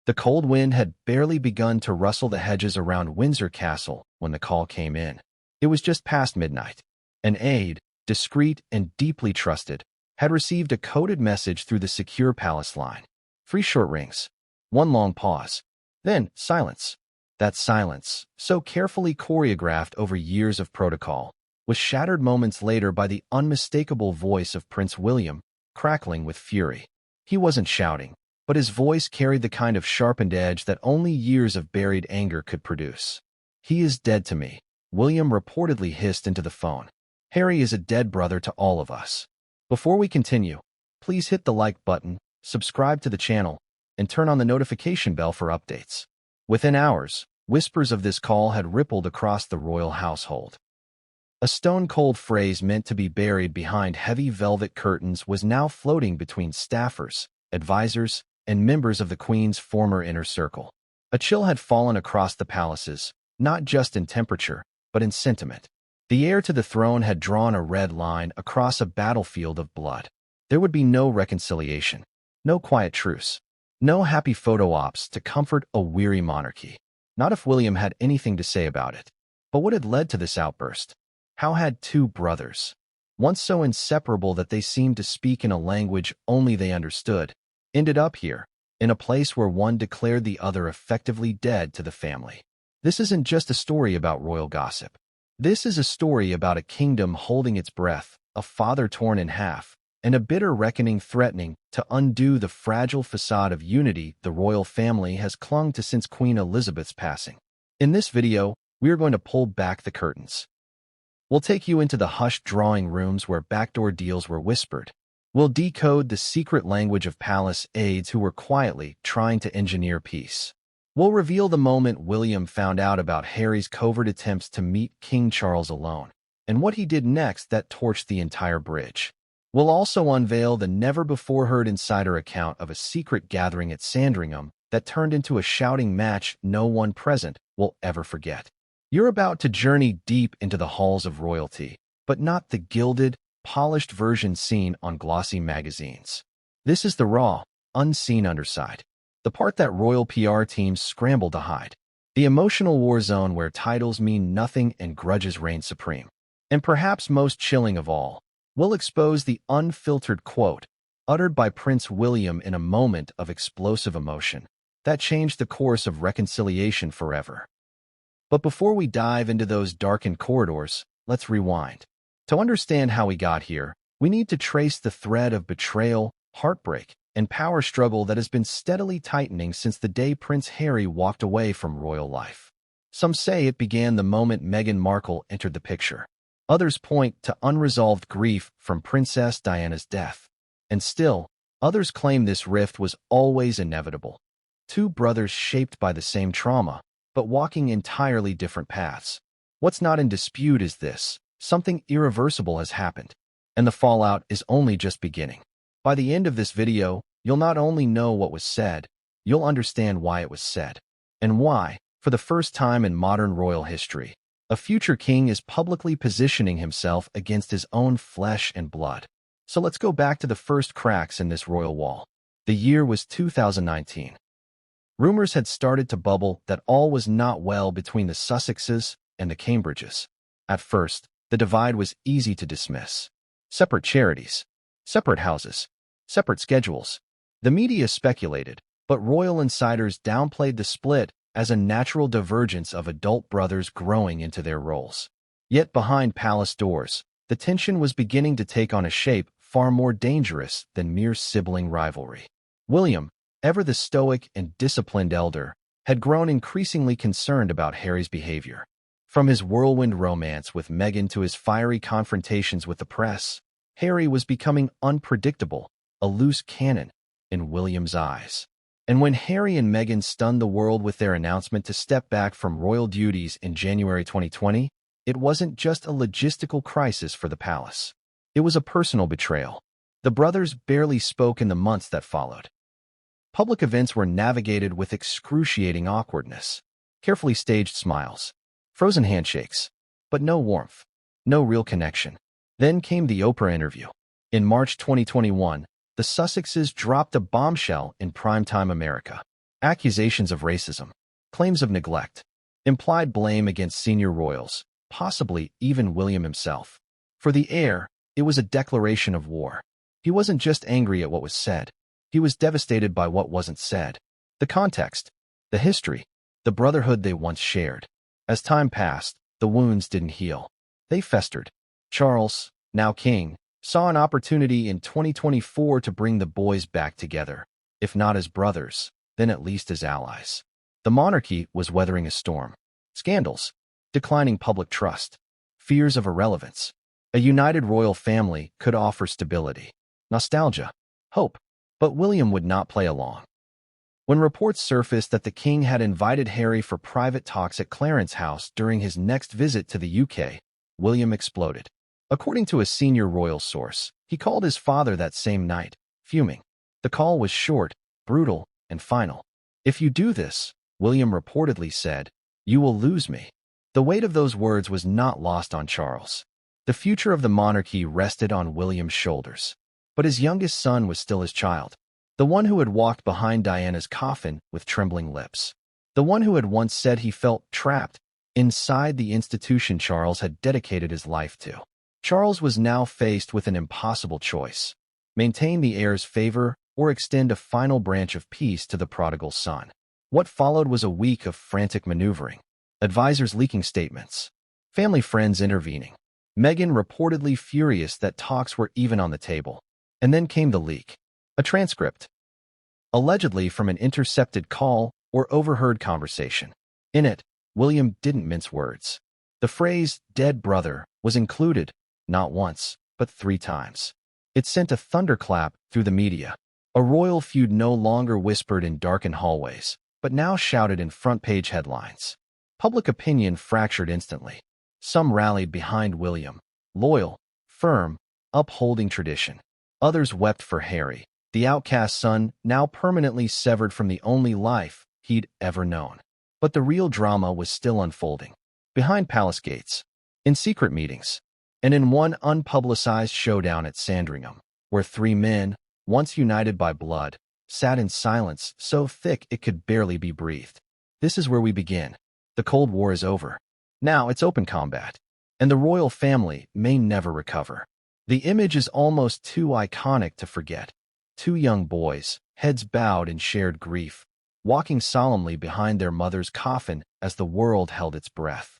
The cold wind had barely begun to rustle the hedges around Windsor Castle when the call came in. It was just past midnight. An aide, discreet and deeply trusted, had received a coded message through the secure palace line. 3 short rings. 1 long pause. Then silence. That silence, so carefully choreographed over years of protocol, was shattered moments later by the unmistakable voice of Prince William, crackling with fury. He wasn't shouting, but his voice carried the kind of sharpened edge that only years of buried anger could produce. "He is dead to me," William reportedly hissed into the phone. "Harry is a dead brother to all of us." Before we continue, please hit the like button, subscribe to the channel, and turn on the notification bell for updates. Within hours, whispers of this call had rippled across the royal household. A stone-cold phrase meant to be buried behind heavy velvet curtains was now floating between staffers, advisors, and members of the Queen's former inner circle. A chill had fallen across the palaces, not just in temperature, but in sentiment. The heir to the throne had drawn a red line across a battlefield of blood. There would be no reconciliation, no quiet truce, no happy photo ops to comfort a weary monarchy. Not if William had anything to say about it. But what had led to this outburst? How had 2 brothers, once so inseparable that they seemed to speak in a language only they understood, ended up here, in a place where one declared the other effectively dead to the family? This isn't just a story about royal gossip. This is a story about a kingdom holding its breath, a father torn in half, and a bitter reckoning threatening to undo the fragile facade of unity the royal family has clung to since Queen Elizabeth's passing. In this video, we are going to pull back the curtains. We'll take you into the hushed drawing rooms where backdoor deals were whispered. We'll decode the secret language of palace aides who were quietly trying to engineer peace. We'll reveal the moment William found out about Harry's covert attempts to meet King Charles alone, and what he did next that torched the entire bridge. We'll also unveil the never-before-heard insider account of a secret gathering at Sandringham that turned into a shouting match no one present will ever forget. You're about to journey deep into the halls of royalty, but not the gilded, polished version seen on glossy magazines. This is the raw, unseen underside, the part that royal PR teams scramble to hide, the emotional war zone where titles mean nothing and grudges reign supreme. And perhaps most chilling of all, we'll expose the unfiltered quote uttered by Prince William in a moment of explosive emotion that changed the course of reconciliation forever. But before we dive into those darkened corridors, let's rewind. To understand how we got here, we need to trace the thread of betrayal, heartbreak, and power struggle that has been steadily tightening since the day Prince Harry walked away from royal life. Some say it began the moment Meghan Markle entered the picture. Others point to unresolved grief from Princess Diana's death. And still, others claim this rift was always inevitable. 2 brothers shaped by the same trauma, but walking entirely different paths. What's not in dispute is this: something irreversible has happened, and the fallout is only just beginning. By the end of this video, you'll not only know what was said, you'll understand why it was said, and why, for the first time in modern royal history, a future king is publicly positioning himself against his own flesh and blood. So let's go back to the first cracks in this royal wall. The year was 2019. Rumors had started to bubble that all was not well between the Sussexes and the Cambridges. At first, the divide was easy to dismiss. Separate charities, separate houses, separate schedules. The media speculated, but royal insiders downplayed the split as a natural divergence of adult brothers growing into their roles. Yet behind palace doors, the tension was beginning to take on a shape far more dangerous than mere sibling rivalry. William, ever the stoic and disciplined elder, had grown increasingly concerned about Harry's behavior. From his whirlwind romance with Meghan to his fiery confrontations with the press, Harry was becoming unpredictable, a loose cannon in William's eyes. And when Harry and Meghan stunned the world with their announcement to step back from royal duties in January 2020, it wasn't just a logistical crisis for the palace. It was a personal betrayal. The brothers barely spoke in the months that followed. Public events were navigated with excruciating awkwardness, carefully staged smiles, frozen handshakes, but no warmth, no real connection. Then came the Oprah interview. In March 2021, the Sussexes dropped a bombshell in primetime America. accusations of racism, claims of neglect, implied blame against senior royals, possibly even William himself. For the heir, it was a declaration of war. He wasn't just angry at what was said. He was devastated by what wasn't said. The context, the history, the brotherhood they once shared. As time passed, the wounds didn't heal. They festered. Charles, now king, saw an opportunity in 2024 to bring the boys back together, if not as brothers, then at least as allies. The monarchy was weathering a storm. Scandals, declining public trust, fears of irrelevance. A united royal family could offer stability, nostalgia, hope, but William would not play along. When reports surfaced that the king had invited Harry for private talks at Clarence House during his next visit to the UK, William exploded. According to a senior royal source, he called his father that same night, fuming. The call was short, brutal, and final. "If you do this," William reportedly said, "you will lose me." The weight of those words was not lost on Charles. The future of the monarchy rested on William's shoulders. But his youngest son was still his child. The one who had walked behind Diana's coffin with trembling lips. The one who had once said he felt trapped inside the institution Charles had dedicated his life to. Charles was now faced with an impossible choice: maintain the heir's favor or extend a final branch of peace to the prodigal son. What followed was a week of frantic maneuvering. Advisors leaking statements. Family friends intervening. Meghan reportedly furious that talks were even on the table. And then came the leak. A transcript, allegedly from an intercepted call or overheard conversation. In it, William didn't mince words. The phrase, "dead brother," was included, not once, but 3 times. It sent a thunderclap through the media. A royal feud no longer whispered in darkened hallways, but now shouted in front-page headlines. Public opinion fractured instantly. Some rallied behind William, loyal, firm, upholding tradition. Others wept for Harry, the outcast son now permanently severed from the only life he'd ever known. But the real drama was still unfolding. Behind palace gates, in secret meetings, and in one unpublicized showdown at Sandringham, where 3 men, once united by blood, sat in silence so thick it could barely be breathed. This is where we begin. The Cold War is over. Now it's open combat, and the royal family may never recover. The image is almost too iconic to forget. 2 young boys, heads bowed in shared grief, walking solemnly behind their mother's coffin as the world held its breath.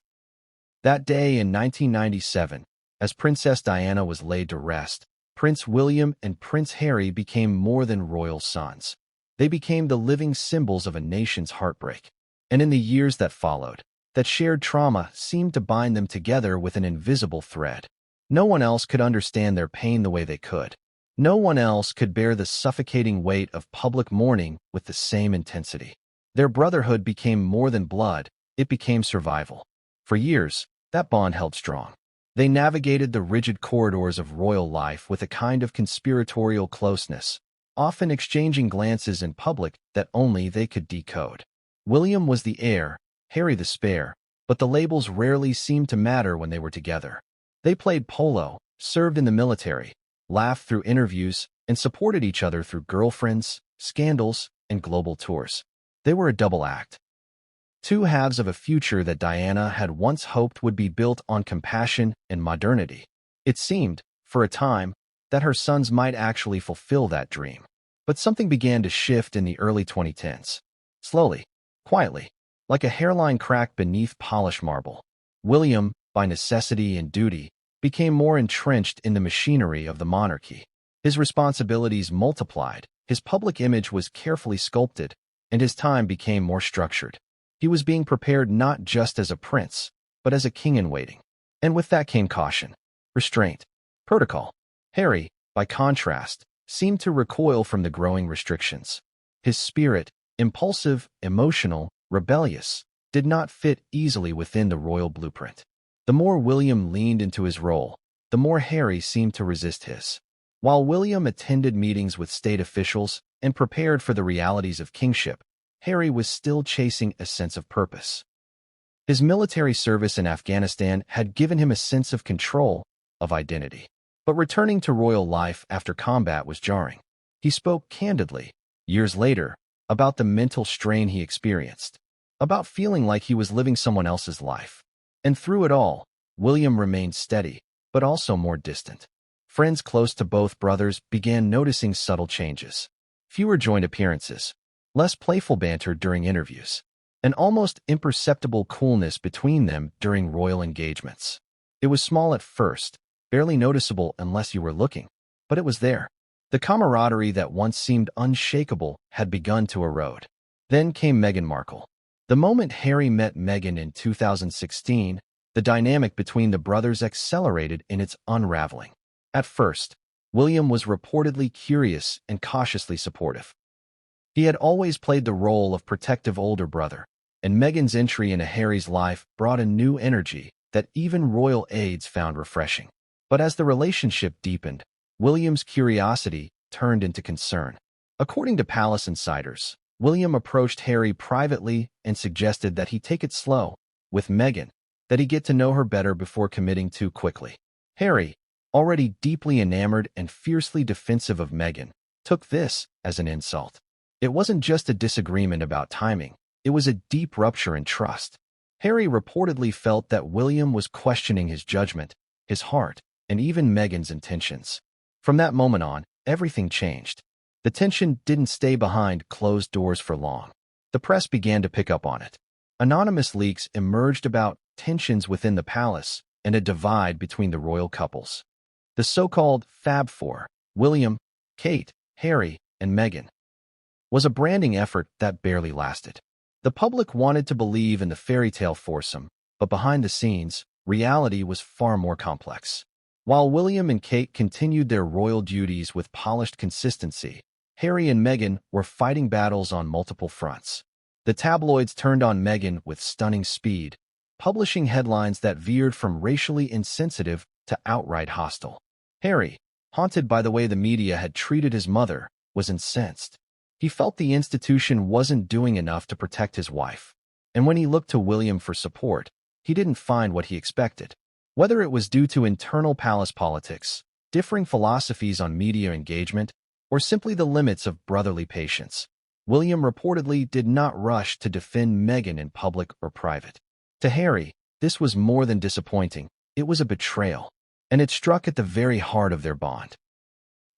That day in 1997, as Princess Diana was laid to rest, Prince William and Prince Harry became more than royal sons. They became the living symbols of a nation's heartbreak. And in the years that followed, that shared trauma seemed to bind them together with an invisible thread. No one else could understand their pain the way they could. No one else could bear the suffocating weight of public mourning with the same intensity. Their brotherhood became more than blood, it became survival. For years, that bond held strong. They navigated the rigid corridors of royal life with a kind of conspiratorial closeness, often exchanging glances in public that only they could decode. William was the heir, Harry the spare, but the labels rarely seemed to matter when they were together. They played polo, served in the military, laughed through interviews, and supported each other through girlfriends, scandals, and global tours. They were a double act. 2 halves of a future that Diana had once hoped would be built on compassion and modernity. It seemed, for a time, that her sons might actually fulfill that dream. But something began to shift in the early 2010s. Slowly, quietly, like a hairline crack beneath polished marble. William, by necessity and duty, became more entrenched in the machinery of the monarchy. His responsibilities multiplied, his public image was carefully sculpted, and his time became more structured. He was being prepared not just as a prince, but as a king in waiting. And with that came caution, restraint, protocol. Harry, by contrast, seemed to recoil from the growing restrictions. His spirit, impulsive, emotional, rebellious, did not fit easily within the royal blueprint. The more William leaned into his role, the more Harry seemed to resist his. While William attended meetings with state officials and prepared for the realities of kingship, Harry was still chasing a sense of purpose. His military service in Afghanistan had given him a sense of control, of identity. But returning to royal life after combat was jarring. He spoke candidly. Years later, about the mental strain he experienced, about feeling like he was living someone else's life. And through it all, William remained steady, but also more distant. Friends close to both brothers began noticing subtle changes. Fewer joint appearances, less playful banter during interviews, an almost imperceptible coolness between them during royal engagements. It was small at first, barely noticeable unless you were looking, but it was there. The camaraderie that once seemed unshakable had begun to erode. Then came Meghan Markle. The moment Harry met Meghan in 2016, the dynamic between the brothers accelerated in its unraveling. At first, William was reportedly curious and cautiously supportive. He had always played the role of protective older brother, and Meghan's entry into Harry's life brought a new energy that even royal aides found refreshing. But as the relationship deepened, William's curiosity turned into concern. According to palace insiders, William approached Harry privately and suggested that he take it slow with Meghan, that he get to know her better before committing too quickly. Harry, already deeply enamored and fiercely defensive of Meghan, took this as an insult. It wasn't just a disagreement about timing, it was a deep rupture in trust. Harry reportedly felt that William was questioning his judgment, his heart, and even Meghan's intentions. From that moment on, everything changed. The tension didn't stay behind closed doors for long. The press began to pick up on it. Anonymous leaks emerged about tensions within the palace and a divide between the royal couples. The so-called Fab Four, William, Kate, Harry, and Meghan, was a branding effort that barely lasted. The public wanted to believe in the fairy tale foursome, but behind the scenes, reality was far more complex. While William and Kate continued their royal duties with polished consistency, Harry and Meghan were fighting battles on multiple fronts. The tabloids turned on Meghan with stunning speed, publishing headlines that veered from racially insensitive to outright hostile. Harry, haunted by the way the media had treated his mother, was incensed. He felt the institution wasn't doing enough to protect his wife. And when he looked to William for support, he didn't find what he expected. Whether it was due to internal palace politics, differing philosophies on media engagement, or simply the limits of brotherly patience, William reportedly did not rush to defend Meghan in public or private. To Harry, this was more than disappointing, it was a betrayal, and it struck at the very heart of their bond.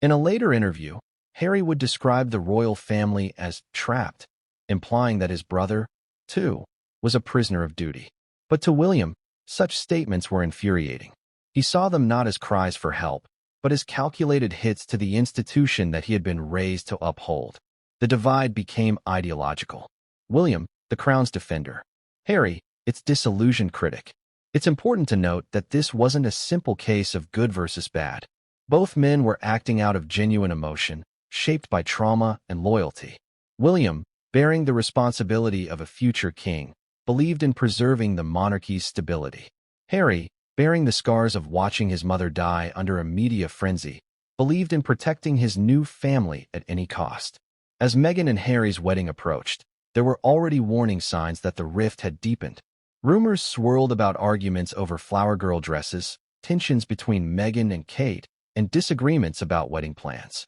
In a later interview, Harry would describe the royal family as trapped, implying that his brother, too, was a prisoner of duty. But to William, such statements were infuriating. He saw them not as cries for help, but as calculated hits to the institution that he had been raised to uphold. The divide became ideological. William, the crown's defender. Harry, its disillusioned critic. It's important to note that this wasn't a simple case of good versus bad. Both men were acting out of genuine emotion, shaped by trauma and loyalty. William, bearing the responsibility of a future king, believed in preserving the monarchy's stability. Harry, bearing the scars of watching his mother die under a media frenzy, believed in protecting his new family at any cost. As Meghan and Harry's wedding approached, there were already warning signs that the rift had deepened. Rumors swirled about arguments over flower girl dresses, tensions between Meghan and Kate, and disagreements about wedding plans.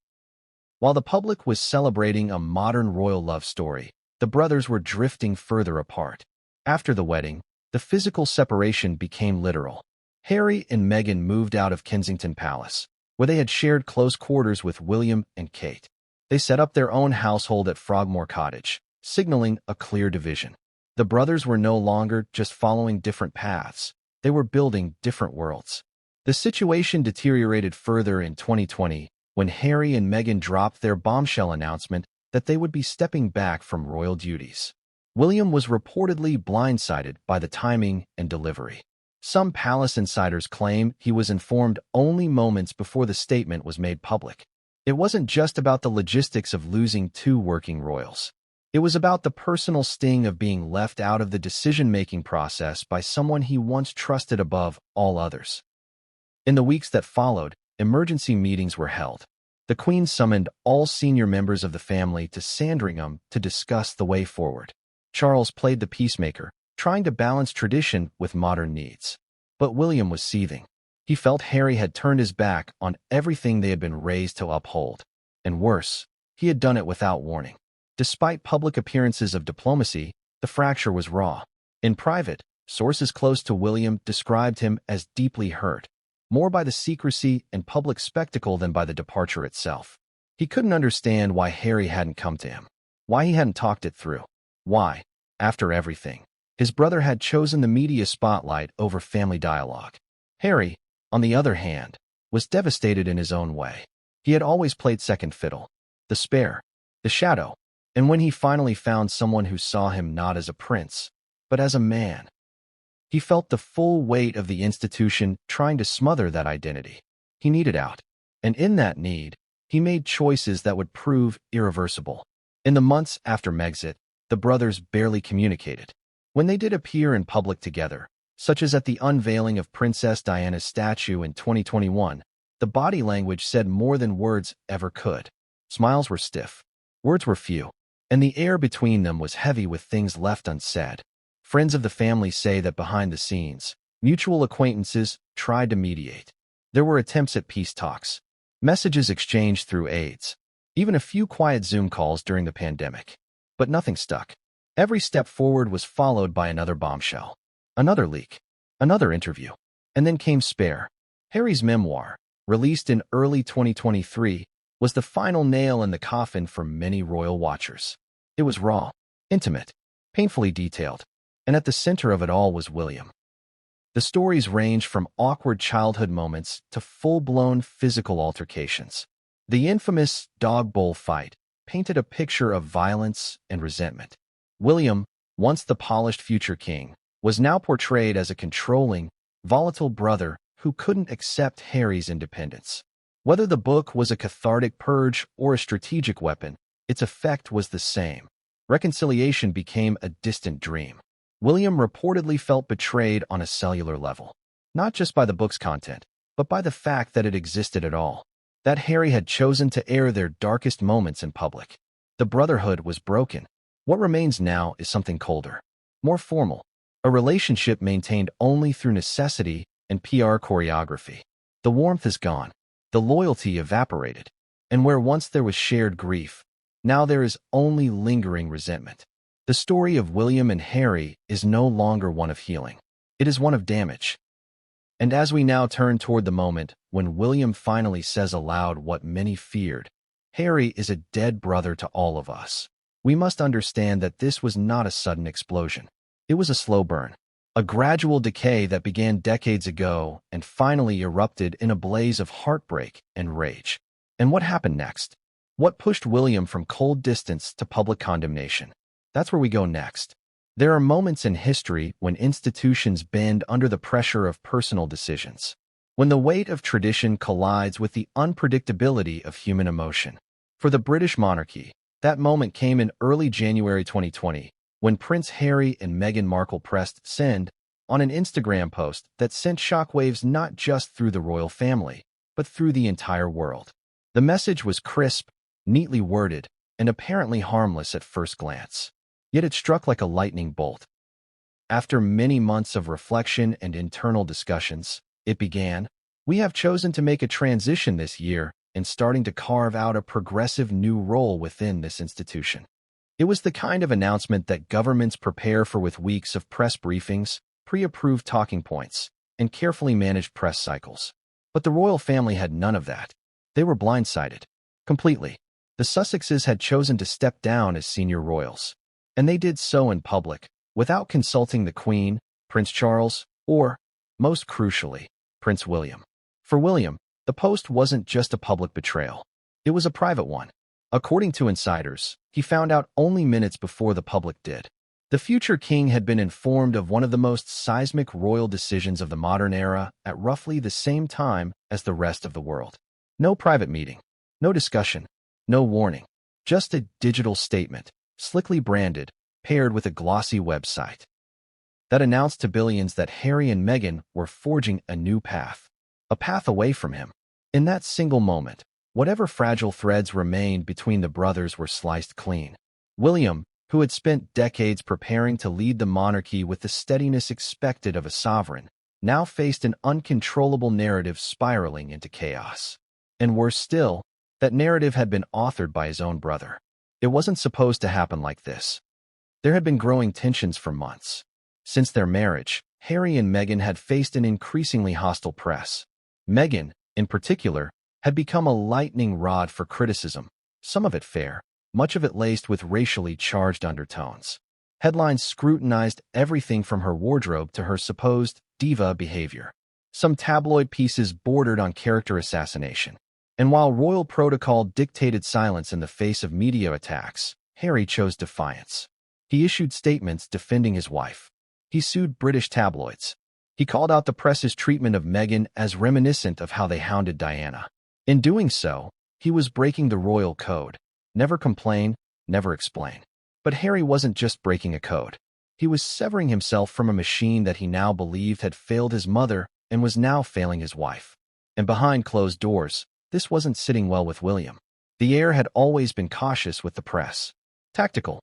While the public was celebrating a modern royal love story, the brothers were drifting further apart. After the wedding, the physical separation became literal. Harry and Meghan moved out of Kensington Palace, where they had shared close quarters with William and Kate. They set up their own household at Frogmore Cottage, signaling a clear division. The brothers were no longer just following different paths, they were building different worlds. The situation deteriorated further in 2020 when Harry and Meghan dropped their bombshell announcement that they would be stepping back from royal duties. William was reportedly blindsided by the timing and delivery. Some palace insiders claim he was informed only moments before the statement was made public. It wasn't just about the logistics of losing two working royals. It was about the personal sting of being left out of the decision-making process by someone he once trusted above all others. In the weeks that followed, emergency meetings were held. The Queen summoned all senior members of the family to Sandringham to discuss the way forward. Charles played the peacemaker, trying to balance tradition with modern needs. But William was seething. He felt Harry had turned his back on everything they had been raised to uphold. And worse, he had done it without warning. Despite public appearances of diplomacy, the fracture was raw. In private, sources close to William described him as deeply hurt, more by the secrecy and public spectacle than by the departure itself. He couldn't understand why Harry hadn't come to him, why he hadn't talked it through, why, after everything, his brother had chosen the media spotlight over family dialogue. Harry, on the other hand, was devastated in his own way. He had always played second fiddle, the spare, the shadow, and when he finally found someone who saw him not as a prince, but as a man, he felt the full weight of the institution trying to smother that identity. He needed out, and in that need, he made choices that would prove irreversible. In the months after Megxit, the brothers barely communicated. When they did appear in public together, such as at the unveiling of Princess Diana's statue in 2021, the body language said more than words ever could. Smiles were stiff, words were few, and the air between them was heavy with things left unsaid. Friends of the family say that behind the scenes, mutual acquaintances tried to mediate. There were attempts at peace talks, messages exchanged through aides, even a few quiet Zoom calls during the pandemic. But nothing stuck. Every step forward was followed by another bombshell, another leak, another interview. And then came Spare. Harry's memoir, released in early 2023, was the final nail in the coffin for many royal watchers. It was raw, intimate, painfully detailed, and at the center of it all was William. The stories ranged from awkward childhood moments to full-blown physical altercations. The infamous dog bowl fight painted a picture of violence and resentment. William, once the polished future king, was now portrayed as a controlling, volatile brother who couldn't accept Harry's independence. Whether the book was a cathartic purge or a strategic weapon, its effect was the same. Reconciliation became a distant dream. William reportedly felt betrayed on a cellular level, not just by the book's content, but by the fact that it existed at all, that Harry had chosen to air their darkest moments in public. The brotherhood was broken. What remains now is something colder, more formal, a relationship maintained only through necessity and PR choreography. The warmth is gone, the loyalty evaporated, and where once there was shared grief, now there is only lingering resentment. The story of William and Harry is no longer one of healing. It is one of damage. And as we now turn toward the moment when William finally says aloud what many feared, Harry is a dead brother to all of us, we must understand that this was not a sudden explosion. It was a slow burn, a gradual decay that began decades ago and finally erupted in a blaze of heartbreak and rage. And what happened next? What pushed William from cold distance to public condemnation? That's where we go next. There are moments in history when institutions bend under the pressure of personal decisions, when the weight of tradition collides with the unpredictability of human emotion. For the British monarchy, that moment came in early January 2020, when Prince Harry and Meghan Markle pressed send on an Instagram post that sent shockwaves not just through the royal family, but through the entire world. The message was crisp, neatly worded, and apparently harmless at first glance. Yet it struck like a lightning bolt. After many months of reflection and internal discussions, it began, "We have chosen to make a transition this year and starting to carve out a progressive new role within this institution." It was the kind of announcement that governments prepare for with weeks of press briefings, pre-approved talking points, and carefully managed press cycles. But the royal family had none of that. They were blindsided. Completely. The Sussexes had chosen to step down as senior royals, and they did so in public, without consulting the Queen, Prince Charles, or, most crucially, Prince William. For William, the post wasn't just a public betrayal. It was a private one. According to insiders, he found out only minutes before the public did. The future king had been informed of one of the most seismic royal decisions of the modern era at roughly the same time as the rest of the world. No private meeting, no discussion, no warning, just a digital statement, slickly branded, paired with a glossy website, that announced to billions that Harry and Meghan were forging a new path, a path away from him. In that single moment, whatever fragile threads remained between the brothers were sliced clean. William, who had spent decades preparing to lead the monarchy with the steadiness expected of a sovereign, now faced an uncontrollable narrative spiraling into chaos. And worse still, that narrative had been authored by his own brother. It wasn't supposed to happen like this. There had been growing tensions for months. Since their marriage, Harry and Meghan had faced an increasingly hostile press. Meghan, in particular, had become a lightning rod for criticism, some of it fair, much of it laced with racially charged undertones. Headlines scrutinized everything from her wardrobe to her supposed diva behavior. Some tabloid pieces bordered on character assassination. And while royal protocol dictated silence in the face of media attacks, Harry chose defiance. He issued statements defending his wife. He sued British tabloids. He called out the press's treatment of Meghan as reminiscent of how they hounded Diana. In doing so, he was breaking the royal code. Never complain, never explain. But Harry wasn't just breaking a code. He was severing himself from a machine that he now believed had failed his mother and was now failing his wife. And behind closed doors, this wasn't sitting well with William. The heir had always been cautious with the press. Tactical.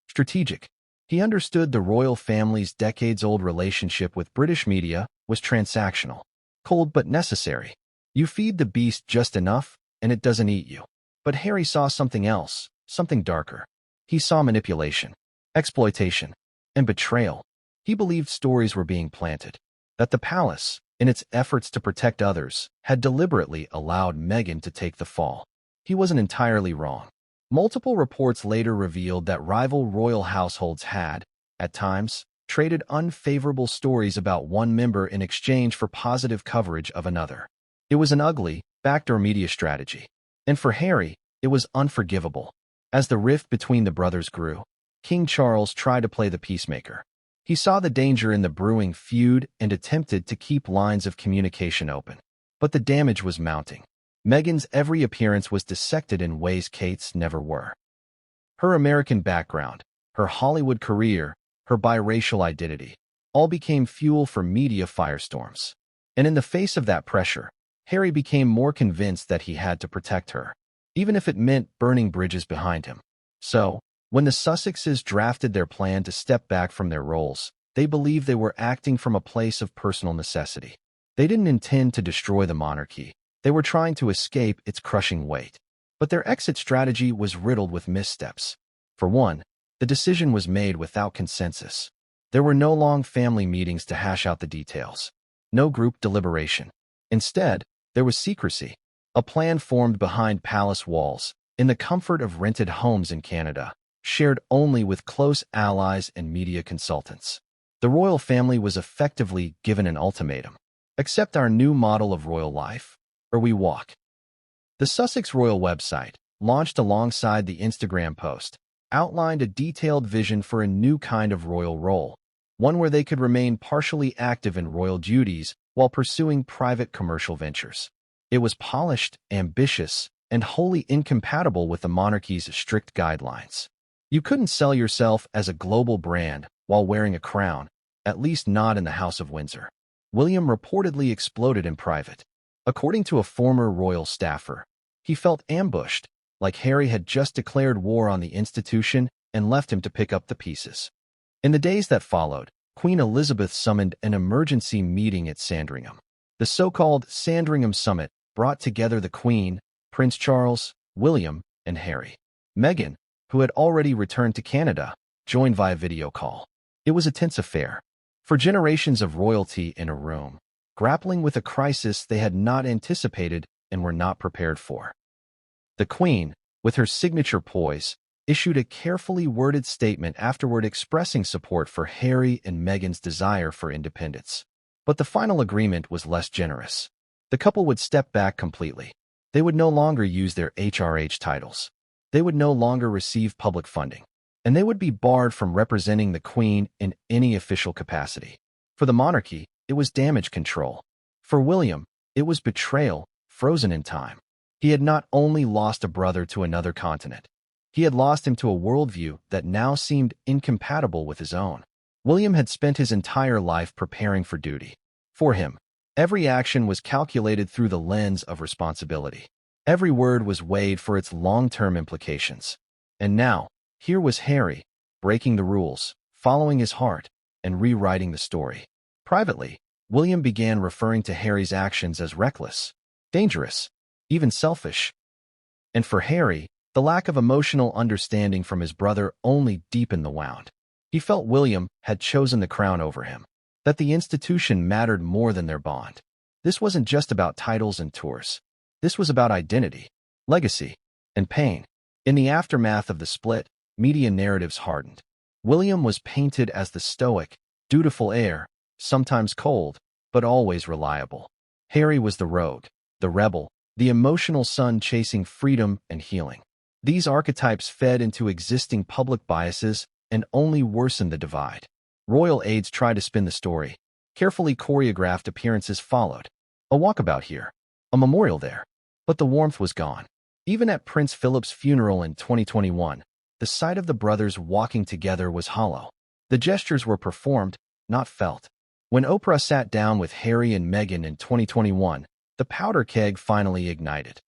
Strategic. He understood the royal family's decades-old relationship with British media was transactional. Cold but necessary. You feed the beast just enough, and it doesn't eat you. But Harry saw something else, something darker. He saw manipulation, exploitation, and betrayal. He believed stories were being planted, that the palace, in its efforts to protect others, had deliberately allowed Meghan to take the fall. He wasn't entirely wrong. Multiple reports later revealed that rival royal households had, at times, traded unfavorable stories about one member in exchange for positive coverage of another. It was an ugly, backdoor media strategy. And for Harry, it was unforgivable. As the rift between the brothers grew, King Charles tried to play the peacemaker. He saw the danger in the brewing feud and attempted to keep lines of communication open. But the damage was mounting. Meghan's every appearance was dissected in ways Kate's never were. Her American background, her Hollywood career, her biracial identity, all became fuel for media firestorms. And in the face of that pressure, Harry became more convinced that he had to protect her, even if it meant burning bridges behind him. So, when the Sussexes drafted their plan to step back from their roles, they believed they were acting from a place of personal necessity. They didn't intend to destroy the monarchy. They were trying to escape its crushing weight. But their exit strategy was riddled with missteps. For one, the decision was made without consensus. There were no long family meetings to hash out the details. No group deliberation. Instead, there was secrecy. A plan formed behind palace walls, in the comfort of rented homes in Canada, shared only with close allies and media consultants. The royal family was effectively given an ultimatum. Accept our new model of royal life, or we walk. The Sussex Royal website, launched alongside the Instagram post, outlined a detailed vision for a new kind of royal role, one where they could remain partially active in royal duties while pursuing private commercial ventures. It was polished, ambitious, and wholly incompatible with the monarchy's strict guidelines. You couldn't sell yourself as a global brand while wearing a crown, at least not in the House of Windsor. William reportedly exploded in private. According to a former royal staffer, he felt ambushed, like Harry had just declared war on the institution and left him to pick up the pieces. In the days that followed, Queen Elizabeth summoned an emergency meeting at Sandringham. The so-called Sandringham Summit brought together the Queen, Prince Charles, William, and Harry. Meghan, who had already returned to Canada, joined via video call. It was a tense affair. For generations of royalty in a room, grappling with a crisis they had not anticipated and were not prepared for. The Queen, with her signature poise, issued a carefully worded statement afterward expressing support for Harry and Meghan's desire for independence. But the final agreement was less generous. The couple would step back completely. They would no longer use their HRH titles. They would no longer receive public funding. And they would be barred from representing the Queen in any official capacity. For the monarchy, it was damage control. For William, it was betrayal, frozen in time. He had not only lost a brother to another continent, he had lost him to a worldview that now seemed incompatible with his own. William had spent his entire life preparing for duty. For him, every action was calculated through the lens of responsibility. Every word was weighed for its long-term implications. And now, here was Harry, breaking the rules, following his heart, and rewriting the story. Privately, William began referring to Harry's actions as reckless, dangerous, even selfish. And for Harry, The lack of emotional understanding from his brother only deepened the wound. He felt William had chosen the crown over him, that the institution mattered more than their bond. This wasn't just about titles and tours. This was about identity, legacy, and pain. In the aftermath of the split, media narratives hardened. William was painted as the stoic, dutiful heir, sometimes cold, but always reliable. Harry was the rogue, the rebel, the emotional son chasing freedom and healing. These archetypes fed into existing public biases and only worsened the divide. Royal aides tried to spin the story. Carefully choreographed appearances followed. A walkabout here, a memorial there. But the warmth was gone. Even at Prince Philip's funeral in 2021, the sight of the brothers walking together was hollow. The gestures were performed, not felt. When Oprah sat down with Harry and Meghan in 2021, the powder keg finally ignited.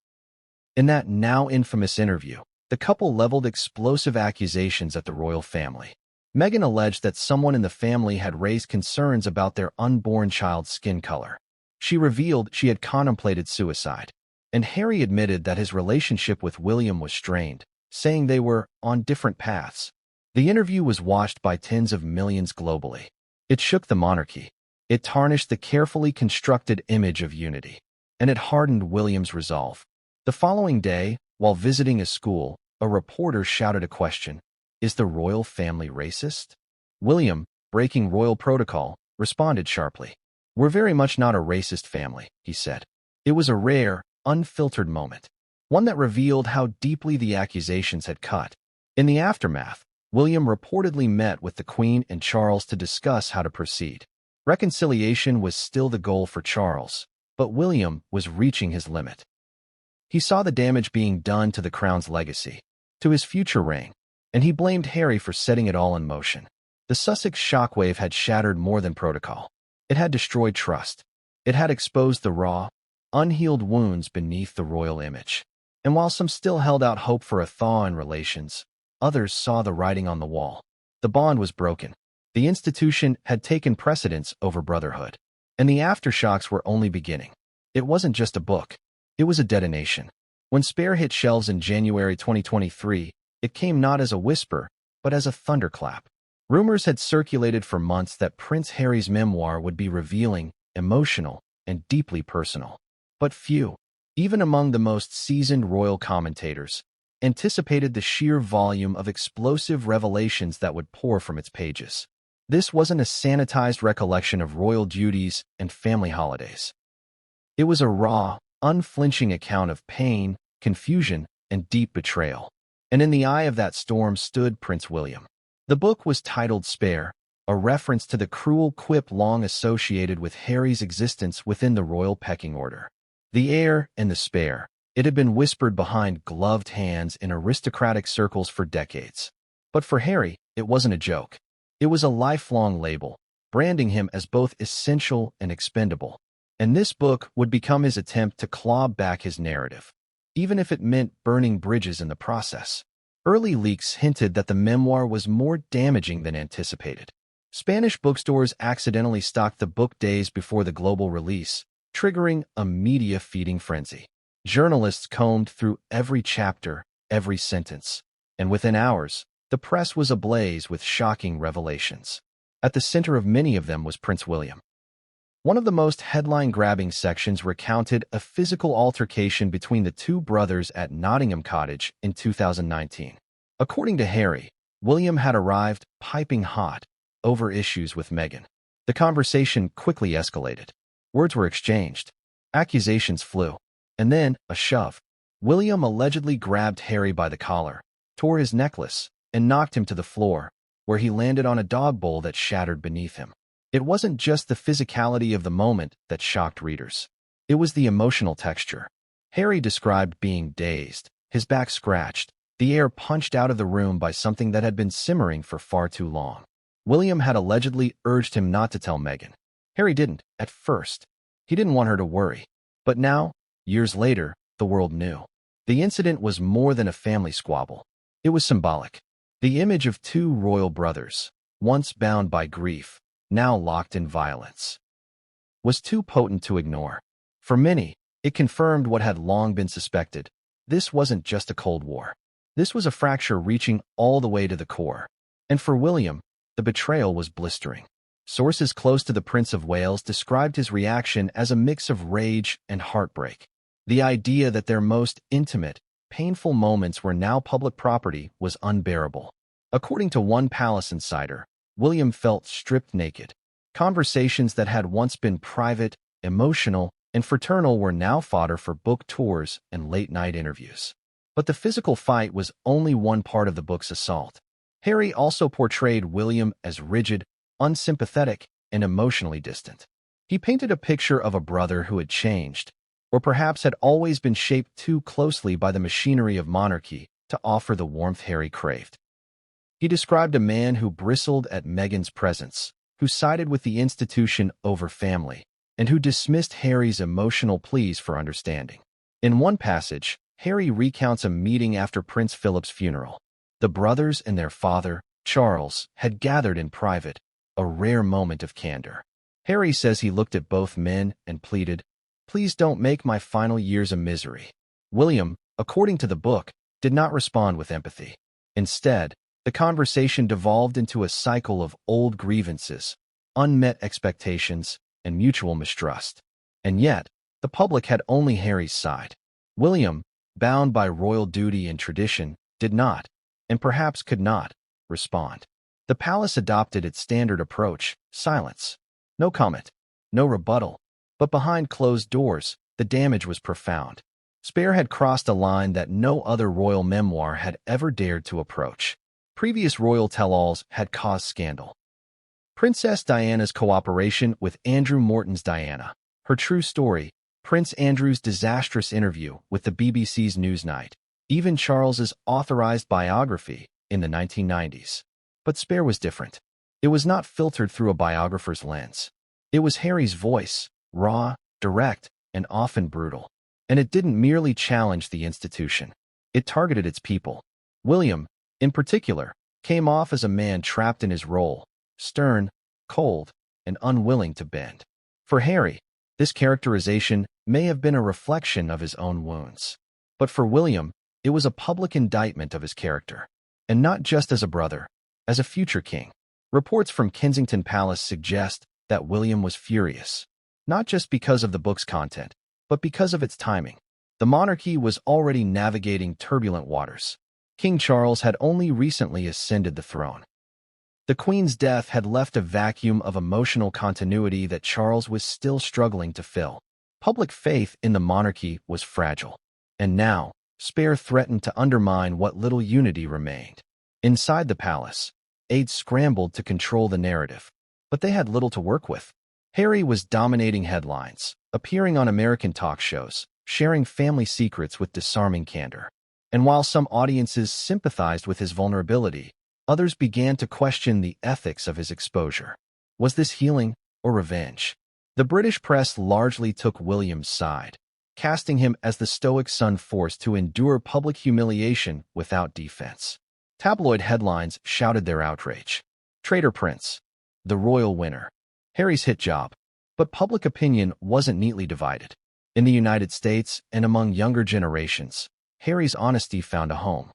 In that now infamous interview, the couple leveled explosive accusations at the royal family. Meghan alleged that someone in the family had raised concerns about their unborn child's skin color. She revealed she had contemplated suicide, and Harry admitted that his relationship with William was strained, saying they were on different paths. The interview was watched by tens of millions globally. It shook the monarchy. It tarnished the carefully constructed image of unity, and it hardened William's resolve. The following day, while visiting a school, a reporter shouted a question: "Is the royal family racist?" William, breaking royal protocol, responded sharply. "We're very much not a racist family," he said. It was a rare, unfiltered moment, one that revealed how deeply the accusations had cut. In the aftermath, William reportedly met with the Queen and Charles to discuss how to proceed. Reconciliation was still the goal for Charles, but William was reaching his limit. He saw the damage being done to the crown's legacy, to his future reign, and he blamed Harry for setting it all in motion. The Sussex shockwave had shattered more than protocol. It had destroyed trust. It had exposed the raw, unhealed wounds beneath the royal image. And while some still held out hope for a thaw in relations, others saw the writing on the wall. The bond was broken. The institution had taken precedence over brotherhood, and the aftershocks were only beginning. It wasn't just a book. It was a detonation. When Spare hit shelves in January 2023, it came not as a whisper, but as a thunderclap. Rumors had circulated for months that Prince Harry's memoir would be revealing, emotional, and deeply personal. But few, even among the most seasoned royal commentators, anticipated the sheer volume of explosive revelations that would pour from its pages. This wasn't a sanitized recollection of royal duties and family holidays. It was a raw, unflinching account of pain, confusion, and deep betrayal. And in the eye of that storm stood Prince William. The book was titled Spare, a reference to the cruel quip long associated with Harry's existence within the royal pecking order. The heir and the spare. It had been whispered behind gloved hands in aristocratic circles for decades. But for Harry, it wasn't a joke. It was a lifelong label, branding him as both essential and expendable. And this book would become his attempt to claw back his narrative, even if it meant burning bridges in the process. Early leaks hinted that the memoir was more damaging than anticipated. Spanish bookstores accidentally stocked the book days before the global release, triggering a media-feeding frenzy. Journalists combed through every chapter, every sentence, and within hours, the press was ablaze with shocking revelations. At the center of many of them was Prince William. One of the most headline-grabbing sections recounted a physical altercation between the two brothers at Nottingham Cottage in 2019. According to Harry, William had arrived piping hot over issues with Meghan. The conversation quickly escalated. Words were exchanged. Accusations flew. And then, a shove. William allegedly grabbed Harry by the collar, tore his necklace, and knocked him to the floor, where he landed on a dog bowl that shattered beneath him. It wasn't just the physicality of the moment that shocked readers. It was the emotional texture. Harry described being dazed, his back scratched, the air punched out of the room by something that had been simmering for far too long. William had allegedly urged him not to tell Meghan. Harry didn't, at first. He didn't want her to worry. But now, years later, the world knew. The incident was more than a family squabble. It was symbolic. The image of two royal brothers, once bound by grief, now locked in violence, was too potent to ignore. For many, it confirmed what had long been suspected. This wasn't just a Cold War. This was a fracture reaching all the way to the core. And for William, the betrayal was blistering. Sources close to the Prince of Wales described his reaction as a mix of rage and heartbreak. The idea that their most intimate, painful moments were now public property was unbearable. According to one palace insider, William felt stripped naked. Conversations that had once been private, emotional, and fraternal were now fodder for book tours and late-night interviews. But the physical fight was only one part of the book's assault. Harry also portrayed William as rigid, unsympathetic, and emotionally distant. He painted a picture of a brother who had changed, or perhaps had always been shaped too closely by the machinery of monarchy to offer the warmth Harry craved. He described a man who bristled at Meghan's presence, who sided with the institution over family, and who dismissed Harry's emotional pleas for understanding. In one passage, Harry recounts a meeting after Prince Philip's funeral. The brothers and their father, Charles, had gathered in private, a rare moment of candor. Harry says he looked at both men and pleaded, "Please don't make my final years a misery." William, according to the book, did not respond with empathy. Instead, the conversation devolved into a cycle of old grievances, unmet expectations, and mutual mistrust. And yet, the public had only Harry's side. William, bound by royal duty and tradition, did not, and perhaps could not, respond. The palace adopted its standard approach: silence. No comment, no rebuttal. But behind closed doors, the damage was profound. Spare had crossed a line that no other royal memoir had ever dared to approach. Previous royal tell-alls had caused scandal. Princess Diana's cooperation with Andrew Morton's Diana, her true story, Prince Andrew's disastrous interview with the BBC's Newsnight, even Charles's authorized biography in the 1990s. But Spare was different. It was not filtered through a biographer's lens. It was Harry's voice, raw, direct, and often brutal. And it didn't merely challenge the institution. It targeted its people. William, in particular, came off as a man trapped in his role, stern, cold, and unwilling to bend. For Harry, this characterization may have been a reflection of his own wounds. But for William, it was a public indictment of his character. And not just as a brother, as a future king. Reports from Kensington Palace suggest that William was furious, not just because of the book's content, but because of its timing. The monarchy was already navigating turbulent waters. King Charles had only recently ascended the throne. The Queen's death had left a vacuum of emotional continuity that Charles was still struggling to fill. Public faith in the monarchy was fragile. And now, Spare threatened to undermine what little unity remained. Inside the palace, aides scrambled to control the narrative, but they had little to work with. Harry was dominating headlines, appearing on American talk shows, sharing family secrets with disarming candor. And while some audiences sympathized with his vulnerability, others began to question the ethics of his exposure. Was this healing or revenge? The British press largely took William's side, casting him as the stoic son forced to endure public humiliation without defense. Tabloid headlines shouted their outrage. Traitor Prince, the royal winner, Harry's hit job. But public opinion wasn't neatly divided. In the United States and among younger generations, Harry's honesty found a home.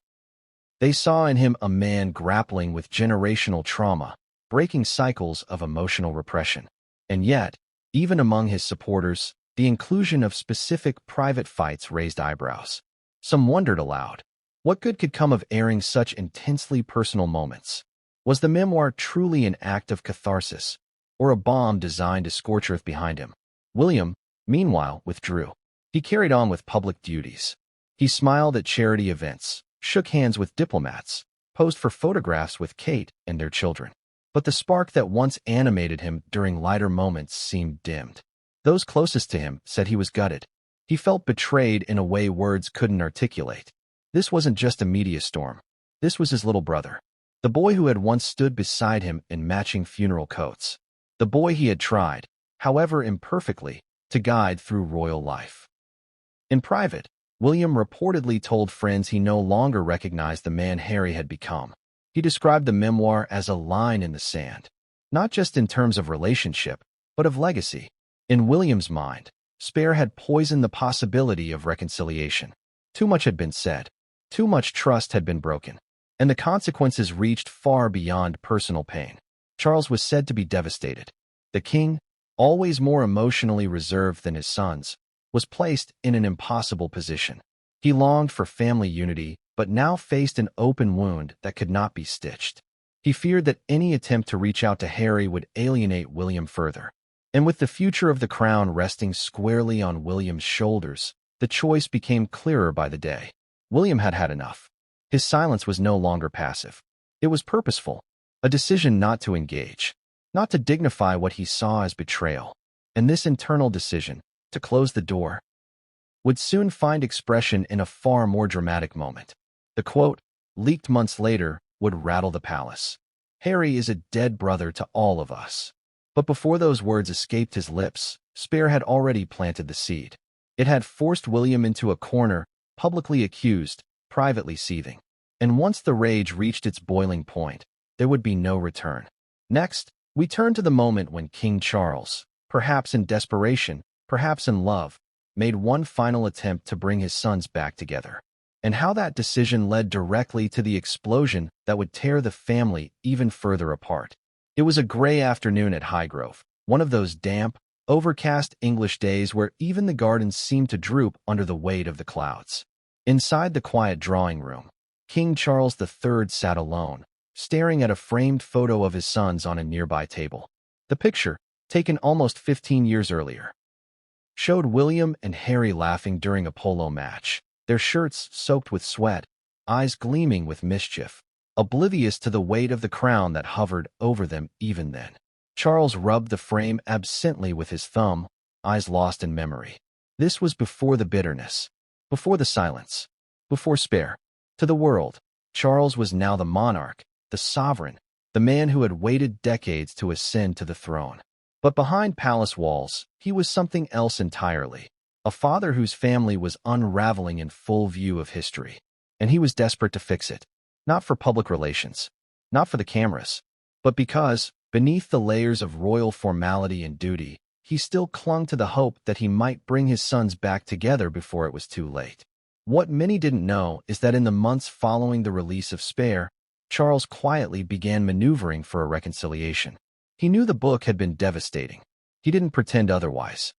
They saw in him a man grappling with generational trauma, breaking cycles of emotional repression. And yet, even among his supporters, the inclusion of specific private fights raised eyebrows. Some wondered aloud, what good could come of airing such intensely personal moments? Was the memoir truly an act of catharsis, or a bomb designed to scorch earth behind him? William, meanwhile, withdrew. He carried on with public duties. He smiled at charity events, shook hands with diplomats, posed for photographs with Kate and their children. But the spark that once animated him during lighter moments seemed dimmed. Those closest to him said he was gutted. He felt betrayed in a way words couldn't articulate. This wasn't just a media storm. This was his little brother. The boy who had once stood beside him in matching funeral coats. The boy he had tried, however imperfectly, to guide through royal life. In private, William reportedly told friends he no longer recognized the man Harry had become. He described the memoir as a line in the sand, not just in terms of relationship, but of legacy. In William's mind, Spare had poisoned the possibility of reconciliation. Too much had been said. Too much trust had been broken, and the consequences reached far beyond personal pain. Charles was said to be devastated. The king, always more emotionally reserved than his sons, was placed in an impossible position. He longed for family unity, but now faced an open wound that could not be stitched. He feared that any attempt to reach out to Harry would alienate William further. And with the future of the crown resting squarely on William's shoulders, the choice became clearer by the day. William had had enough. His silence was no longer passive. It was purposeful, a decision not to engage, not to dignify what he saw as betrayal. And this internal decision, to close the door, would soon find expression in a far more dramatic moment. The quote, leaked months later, would rattle the palace. "Harry is a dead brother to all of us." But before those words escaped his lips, Spare had already planted the seed. It had forced William into a corner, publicly accused, privately seething. And once the rage reached its boiling point, there would be no return. Next, we turn to the moment when King Charles, perhaps in desperation, perhaps in love, made one final attempt to bring his sons back together. And how that decision led directly to the explosion that would tear the family even further apart. It was a gray afternoon at Highgrove, one of those damp, overcast English days where even the gardens seemed to droop under the weight of the clouds. Inside the quiet drawing room, King Charles III sat alone, staring at a framed photo of his sons on a nearby table. The picture, taken almost 15 years earlier, showed William and Harry laughing during a polo match, their shirts soaked with sweat, eyes gleaming with mischief, oblivious to the weight of the crown that hovered over them even then. Charles rubbed the frame absently with his thumb, eyes lost in memory. This was before the bitterness, before the silence, before Spare. To the world, Charles was now the monarch, the sovereign, the man who had waited decades to ascend to the throne. But behind palace walls, he was something else entirely, a father whose family was unraveling in full view of history. And he was desperate to fix it, not for public relations, not for the cameras, but because, beneath the layers of royal formality and duty, he still clung to the hope that he might bring his sons back together before it was too late. What many didn't know is that in the months following the release of Spare, Charles quietly began maneuvering for a reconciliation. He knew the book had been devastating. He didn't pretend otherwise.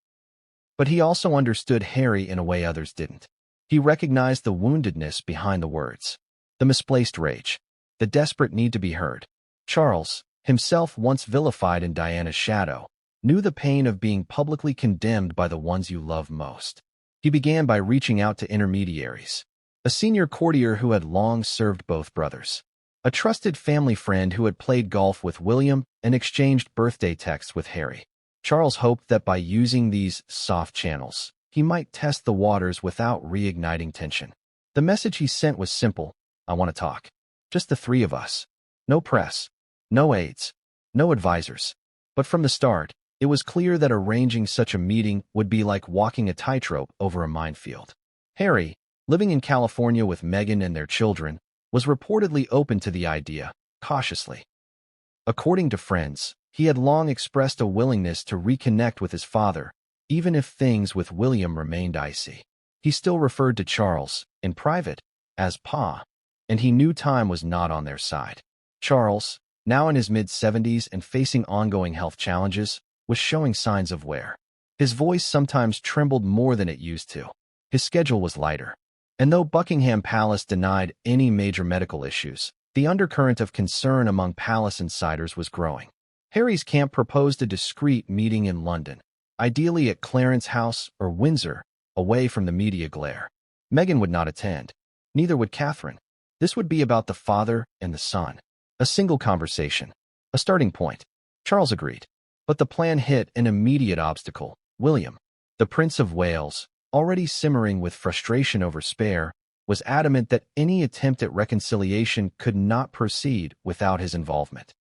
But he also understood Harry in a way others didn't. He recognized the woundedness behind the words, the misplaced rage, the desperate need to be heard. Charles, himself once vilified in Diana's shadow, knew the pain of being publicly condemned by the ones you love most. He began by reaching out to intermediaries, a senior courtier who had long served both brothers, a trusted family friend who had played golf with William and exchanged birthday texts with Harry. Charles hoped that by using these soft channels, he might test the waters without reigniting tension. The message he sent was simple: I want to talk. Just the three of us. No press, no aides, no advisors. But from the start, it was clear that arranging such a meeting would be like walking a tightrope over a minefield. Harry, living in California with Meghan and their children, was reportedly open to the idea, cautiously. According to friends, he had long expressed a willingness to reconnect with his father, even if things with William remained icy. He still referred to Charles, in private, as Pa, and he knew time was not on their side. Charles, now in his mid-70s and facing ongoing health challenges, was showing signs of wear. His voice sometimes trembled more than it used to. His schedule was lighter. And though Buckingham Palace denied any major medical issues, the undercurrent of concern among palace insiders was growing. Harry's camp proposed a discreet meeting in London, ideally at Clarence House or Windsor, away from the media glare. Meghan would not attend. Neither would Catherine. This would be about the father and the son. A single conversation. A starting point. Charles agreed. But the plan hit an immediate obstacle. William, the Prince of Wales, already simmering with frustration over Spare, was adamant that any attempt at reconciliation could not proceed without his involvement.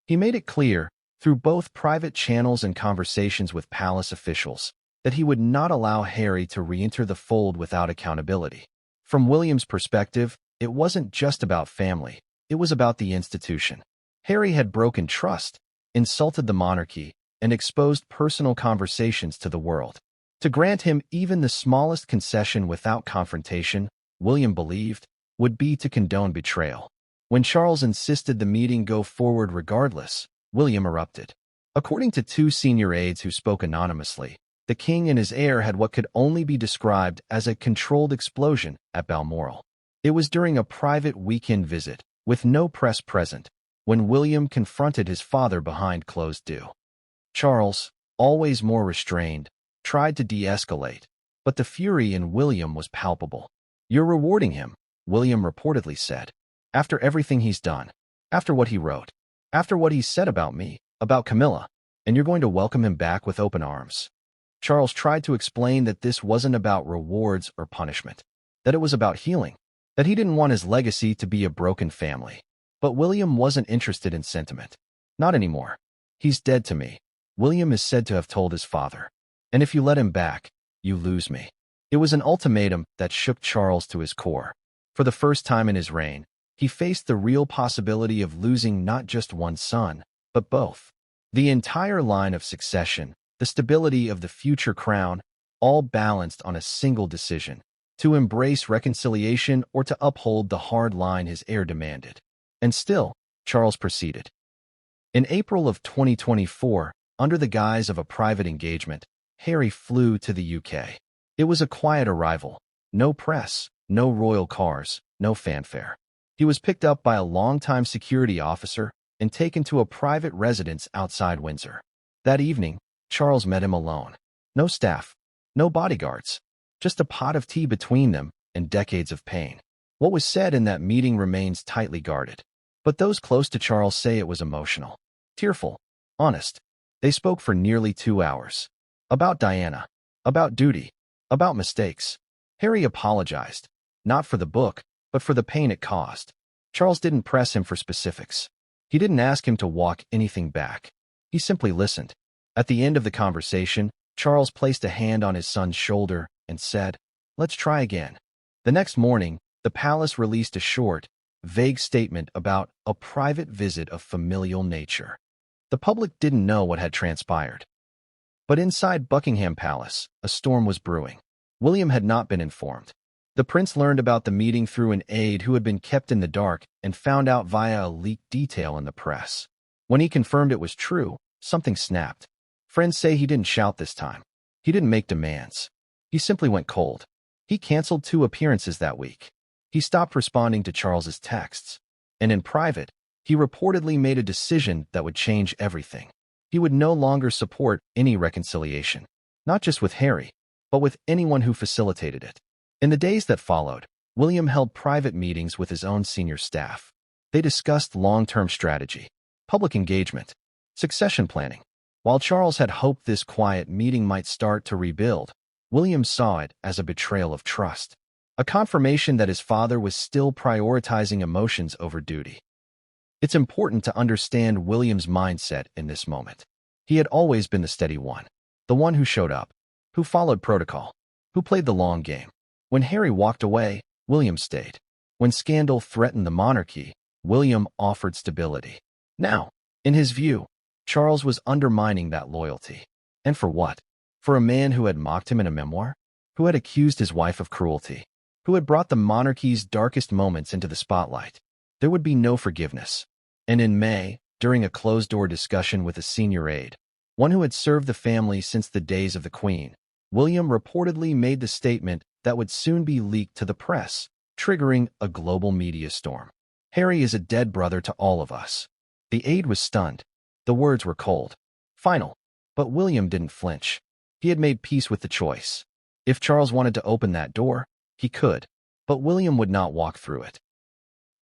He made it clear, through both private channels and conversations with palace officials, that he would not allow Harry to re-enter the fold without accountability. From William's perspective, it wasn't just about family, it was about the institution. Harry had broken trust, insulted the monarchy, and exposed personal conversations to the world. To grant him even the smallest concession without confrontation William believed, would be to condone betrayal. When Charles insisted the meeting go forward regardless, William erupted. According to two senior aides who spoke anonymously, the king and his heir had what could only be described as a controlled explosion at Balmoral. It was during a private weekend visit, with no press present, when William confronted his father behind closed doors. Charles, always more restrained, tried to de-escalate, but the fury in William was palpable. "You're rewarding him," William reportedly said. "After everything he's done, after what he wrote, after what he said about me, about Camilla, and you're going to welcome him back with open arms." Charles tried to explain that this wasn't about rewards or punishment, that it was about healing, that he didn't want his legacy to be a broken family. But William wasn't interested in sentiment. "Not anymore. He's dead to me," William is said to have told his father. "And if you let him back, you lose me." It was an ultimatum that shook Charles to his core. For the first time in his reign, he faced the real possibility of losing not just one son, but both. The entire line of succession, the stability of the future crown, all balanced on a single decision: to embrace reconciliation or to uphold the hard line his heir demanded. And still, Charles proceeded. In April of 2024, under the guise of a private engagement, Harry flew to the UK. It was a quiet arrival. No press, no royal cars, no fanfare. He was picked up by a longtime security officer and taken to a private residence outside Windsor. That evening, Charles met him alone. No staff, no bodyguards, just a pot of tea between them and decades of pain. What was said in that meeting remains tightly guarded. But those close to Charles say it was emotional, tearful, honest. They spoke for nearly 2 hours. About Diana, about duty, about mistakes. Harry apologized, not for the book, but for the pain it caused. Charles didn't press him for specifics. He didn't ask him to walk anything back. He simply listened. At the end of the conversation, Charles placed a hand on his son's shoulder and said, "Let's try again." The next morning, the palace released a short, vague statement about a private visit of familial nature. The public didn't know what had transpired. But inside Buckingham Palace, a storm was brewing. William had not been informed. The prince learned about the meeting through an aide who had been kept in the dark and found out via a leaked detail in the press. When he confirmed it was true, something snapped. Friends say he didn't shout this time. He didn't make demands. He simply went cold. He canceled 2 appearances that week. He stopped responding to Charles's texts. And in private, he reportedly made a decision that would change everything. He would no longer support any reconciliation, not just with Harry, but with anyone who facilitated it. In the days that followed, William held private meetings with his own senior staff. They discussed long-term strategy, public engagement, succession planning. While Charles had hoped this quiet meeting might start to rebuild, William saw it as a betrayal of trust. A confirmation that his father was still prioritizing emotions over duty. It's important to understand William's mindset in this moment. He had always been the steady one, the one who showed up, who followed protocol, who played the long game. When Harry walked away, William stayed. When scandal threatened the monarchy, William offered stability. Now, in his view, Charles was undermining that loyalty. And for what? For a man who had mocked him in a memoir? Who had accused his wife of cruelty? Who had brought the monarchy's darkest moments into the spotlight? There would be no forgiveness. And in May, during a closed-door discussion with a senior aide, one who had served the family since the days of the Queen, William reportedly made the statement that would soon be leaked to the press, triggering a global media storm. "Harry is a dead brother to all of us." The aide was stunned. The words were cold, final. But William didn't flinch. He had made peace with the choice. If Charles wanted to open that door, he could, but William would not walk through it.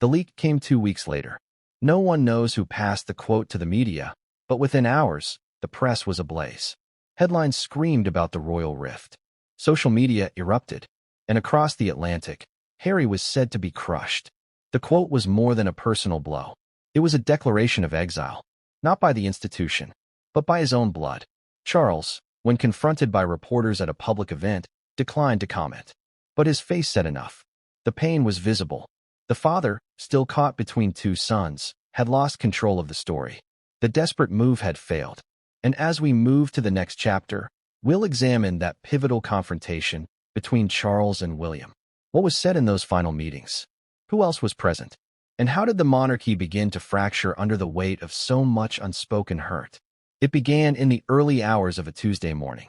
The leak came 2 weeks later. No one knows who passed the quote to the media, but within hours, the press was ablaze. Headlines screamed about the royal rift. Social media erupted, and across the Atlantic, Harry was said to be crushed. The quote was more than a personal blow. It was a declaration of exile, not by the institution, but by his own blood. Charles, when confronted by reporters at a public event, declined to comment. But his face said enough. The pain was visible. The father, still caught between 2 sons, had lost control of the story. The desperate move had failed. And as we move to the next chapter, we'll examine that pivotal confrontation between Charles and William. What was said in those final meetings? Who else was present? And how did the monarchy begin to fracture under the weight of so much unspoken hurt? It began in the early hours of a Tuesday morning.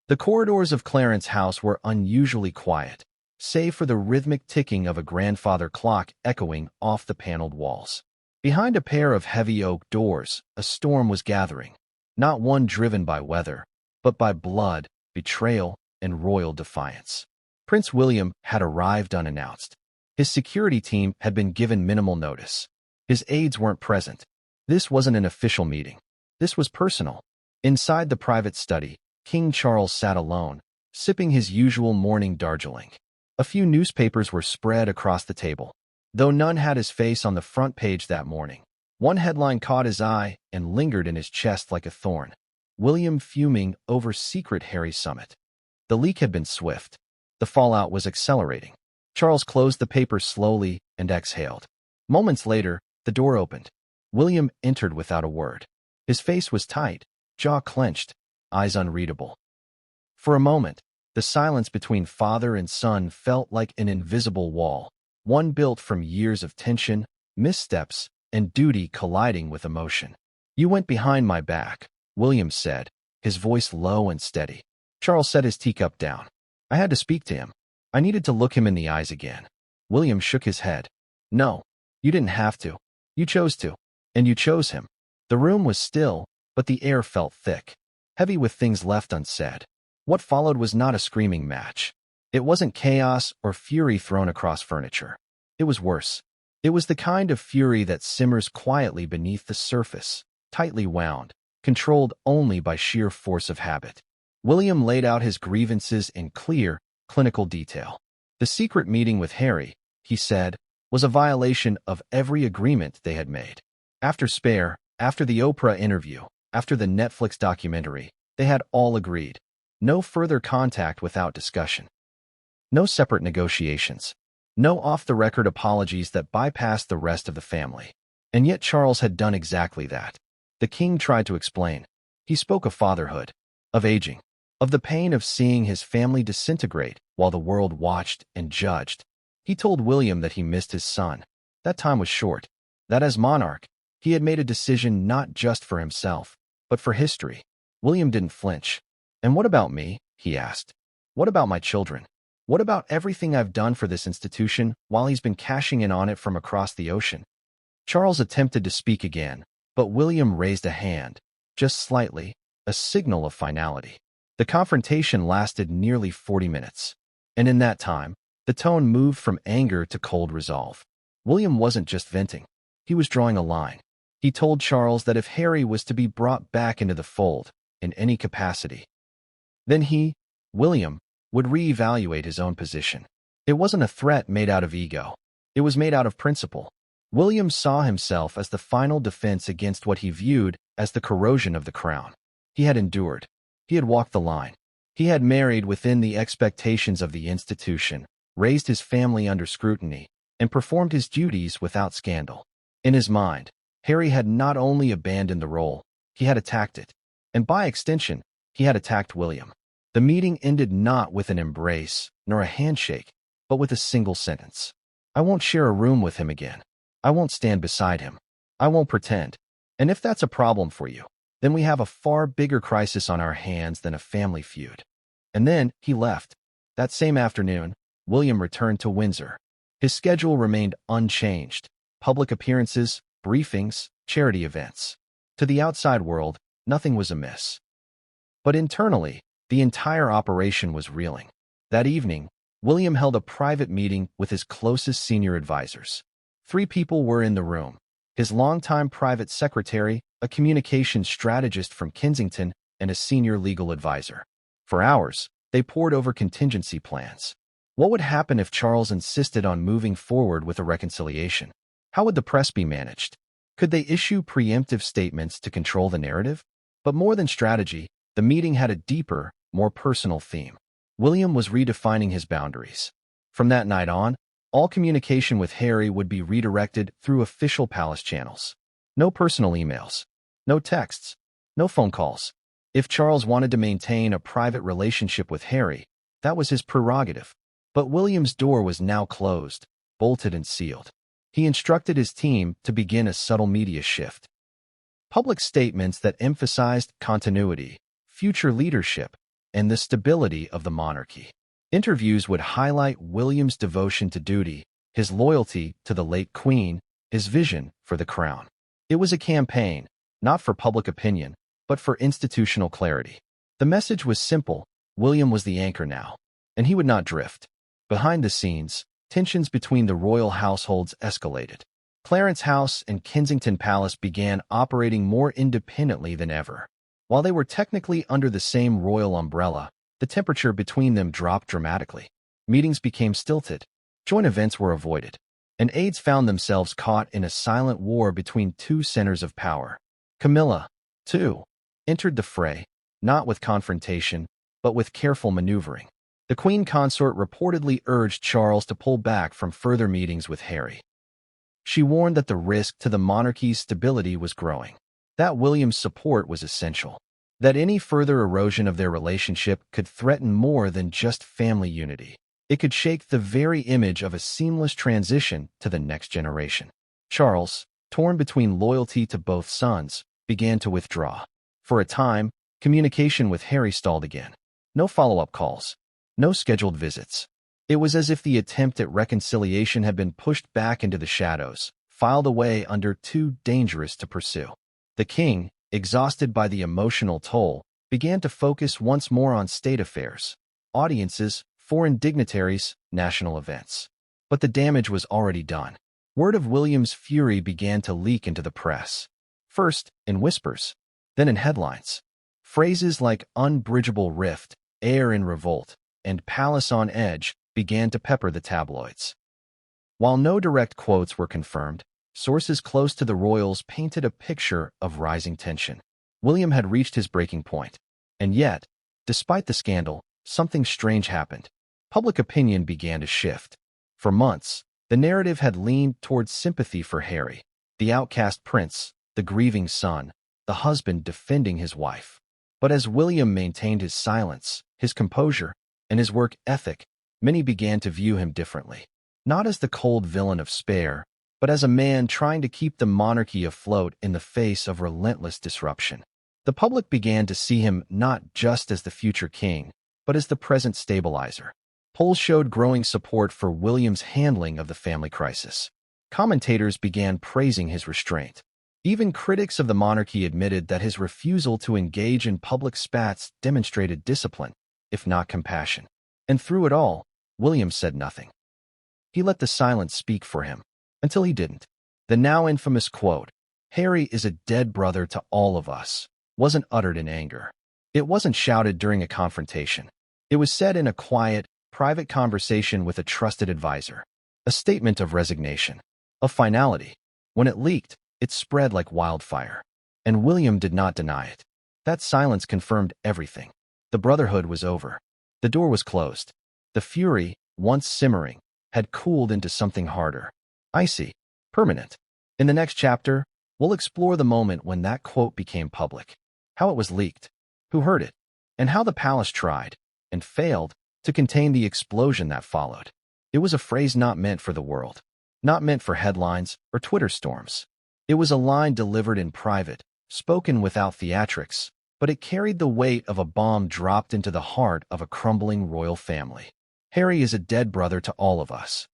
The corridors of Clarence House were unusually quiet, save for the rhythmic ticking of a grandfather clock echoing off the paneled walls. Behind a pair of heavy oak doors, a storm was gathering, not one driven by weather, but by blood, betrayal, and royal defiance. Prince William had arrived unannounced. His security team had been given minimal notice. His aides weren't present. This wasn't an official meeting. This was personal. Inside the private study, King Charles sat alone, sipping his usual morning Darjeeling. A few newspapers were spread across the table, though none had his face on the front page that morning. One headline caught his eye and lingered in his chest like a thorn. William fuming over secret Harry summit. The leak had been swift. The fallout was accelerating. Charles closed the paper slowly and exhaled. Moments later, the door opened. William entered without a word. His face was tight, jaw clenched, eyes unreadable. For a moment, the silence between father and son felt like an invisible wall, one built from years of tension, missteps, and duty colliding with emotion. "You went behind my back," William said, his voice low and steady. Charles set his teacup down. "I had to speak to him. I needed to look him in the eyes again." William shook his head. "No, you didn't have to. You chose to. And you chose him." The room was still, but the air felt thick, heavy with things left unsaid. What followed was not a screaming match. It wasn't chaos or fury thrown across furniture. It was worse. It was the kind of fury that simmers quietly beneath the surface, tightly wound, controlled only by sheer force of habit. William laid out his grievances in clear, clinical detail. The secret meeting with Harry, he said, was a violation of every agreement they had made. After Spare, after the Oprah interview, after the Netflix documentary, they had all agreed. No further contact without discussion. No separate negotiations. No off-the-record apologies that bypassed the rest of the family. And yet Charles had done exactly that. The king tried to explain. He spoke of fatherhood, of aging, of the pain of seeing his family disintegrate while the world watched and judged. He told William that he missed his son. That time was short. That as monarch, he had made a decision not just for himself, but for history. William didn't flinch. "And what about me?" he asked. "What about my children? What about everything I've done for this institution while he's been cashing in on it from across the ocean?" Charles attempted to speak again, but William raised a hand, just slightly, a signal of finality. The confrontation lasted nearly 40 minutes. And in that time, the tone moved from anger to cold resolve. William wasn't just venting. He was drawing a line. He told Charles that if Harry was to be brought back into the fold, in any capacity, then he, William, would reevaluate his own position. It wasn't a threat made out of ego. It was made out of principle. William saw himself as the final defense against what he viewed as the corrosion of the crown. He had endured. He had walked the line. He had married within the expectations of the institution, raised his family under scrutiny, and performed his duties without scandal. In his mind, Harry had not only abandoned the role, he had attacked it. And by extension, he had attacked William. The meeting ended not with an embrace, nor a handshake, but with a single sentence. "I won't share a room with him again. I won't stand beside him. I won't pretend. And if that's a problem for you, then we have a far bigger crisis on our hands than a family feud." And then he left. That same afternoon, William returned to Windsor. His schedule remained unchanged. Public appearances, briefings, charity events. To the outside world, nothing was amiss. But internally, the entire operation was reeling. That evening, William held a private meeting with his closest senior advisors. 3 people were in the room: his longtime private secretary, a communications strategist from Kensington, and a senior legal advisor. For hours, they pored over contingency plans. What would happen if Charles insisted on moving forward with a reconciliation? How would the press be managed? Could they issue preemptive statements to control the narrative? But more than strategy, the meeting had a deeper, more personal theme. William was redefining his boundaries. From that night on, all communication with Harry would be redirected through official palace channels. No personal emails. No texts. No phone calls. If Charles wanted to maintain a private relationship with Harry, that was his prerogative. But William's door was now closed, bolted and sealed. He instructed his team to begin a subtle media shift. Public statements that emphasized continuity, future leadership, and the stability of the monarchy. Interviews would highlight William's devotion to duty, his loyalty to the late Queen, his vision for the crown. It was a campaign, not for public opinion, but for institutional clarity. The message was simple: William was the anchor now, and he would not drift. Behind the scenes, tensions between the royal households escalated. Clarence House and Kensington Palace began operating more independently than ever. While they were technically under the same royal umbrella, the temperature between them dropped dramatically. Meetings became stilted, joint events were avoided, and aides found themselves caught in a silent war between two centers of power. Camilla, too, entered the fray, not with confrontation, but with careful maneuvering. The Queen Consort reportedly urged Charles to pull back from further meetings with Harry. She warned that the risk to the monarchy's stability was growing, that William's support was essential, that any further erosion of their relationship could threaten more than just family unity. It could shake the very image of a seamless transition to the next generation. Charles, torn between loyalty to both sons, began to withdraw. For a time, communication with Harry stalled again. No follow-up calls, no scheduled visits. It was as if the attempt at reconciliation had been pushed back into the shadows, filed away under too dangerous to pursue. The king, exhausted by the emotional toll, began to focus once more on state affairs, audiences, foreign dignitaries, national events. But the damage was already done. Word of William's fury began to leak into the press. First, in whispers, then in headlines. Phrases like unbridgeable rift, heir in revolt, and palace on edge began to pepper the tabloids. While no direct quotes were confirmed, sources close to the royals painted a picture of rising tension. William had reached his breaking point. And yet, despite the scandal, something strange happened. Public opinion began to shift. For months, the narrative had leaned towards sympathy for Harry, the outcast prince, the grieving son, the husband defending his wife. But as William maintained his silence, his composure, and his work ethic, many began to view him differently. Not as the cold villain of Spare, but as a man trying to keep the monarchy afloat in the face of relentless disruption. The public began to see him not just as the future king, but as the present stabilizer. Polls showed growing support for William's handling of the family crisis. Commentators began praising his restraint. Even critics of the monarchy admitted that his refusal to engage in public spats demonstrated discipline, if not compassion. And through it all, William said nothing. He let the silence speak for him, until he didn't. The now infamous quote, "Harry is a dead brother to all of us," wasn't uttered in anger. It wasn't shouted during a confrontation. It was said in a quiet, private conversation with a trusted advisor. A statement of resignation, of finality. When it leaked, it spread like wildfire. And William did not deny it. That silence confirmed everything. The brotherhood was over. The door was closed. The fury, once simmering, had cooled into something harder, icy, permanent. In the next chapter, we'll explore the moment when that quote became public, how it was leaked, who heard it, and how the palace tried, and failed, to contain the explosion that followed. It was a phrase not meant for the world, not meant for headlines or Twitter storms. It was a line delivered in private, spoken without theatrics, but it carried the weight of a bomb dropped into the heart of a crumbling royal family. Harry is a dead brother to all of us.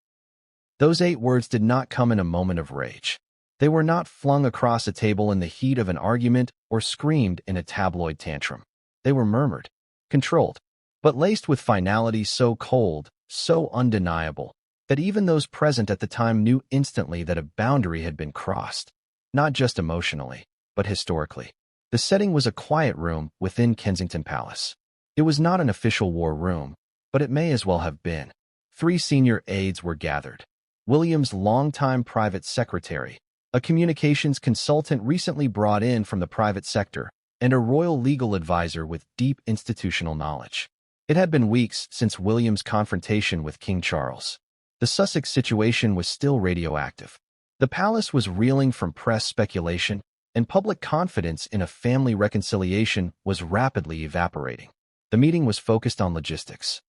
Those 8 words did not come in a moment of rage. They were not flung across a table in the heat of an argument or screamed in a tabloid tantrum. They were murmured, controlled, but laced with finality so cold, so undeniable, that even those present at the time knew instantly that a boundary had been crossed, not just emotionally, but historically. The setting was a quiet room within Kensington Palace. It was not an official war room, but it may as well have been. 3 senior aides were gathered. William's longtime private secretary, a communications consultant recently brought in from the private sector, and a royal legal advisor with deep institutional knowledge. It had been weeks since William's confrontation with King Charles. The Sussex situation was still radioactive. The palace was reeling from press speculation, and public confidence in a family reconciliation was rapidly evaporating. The meeting was focused on logistics.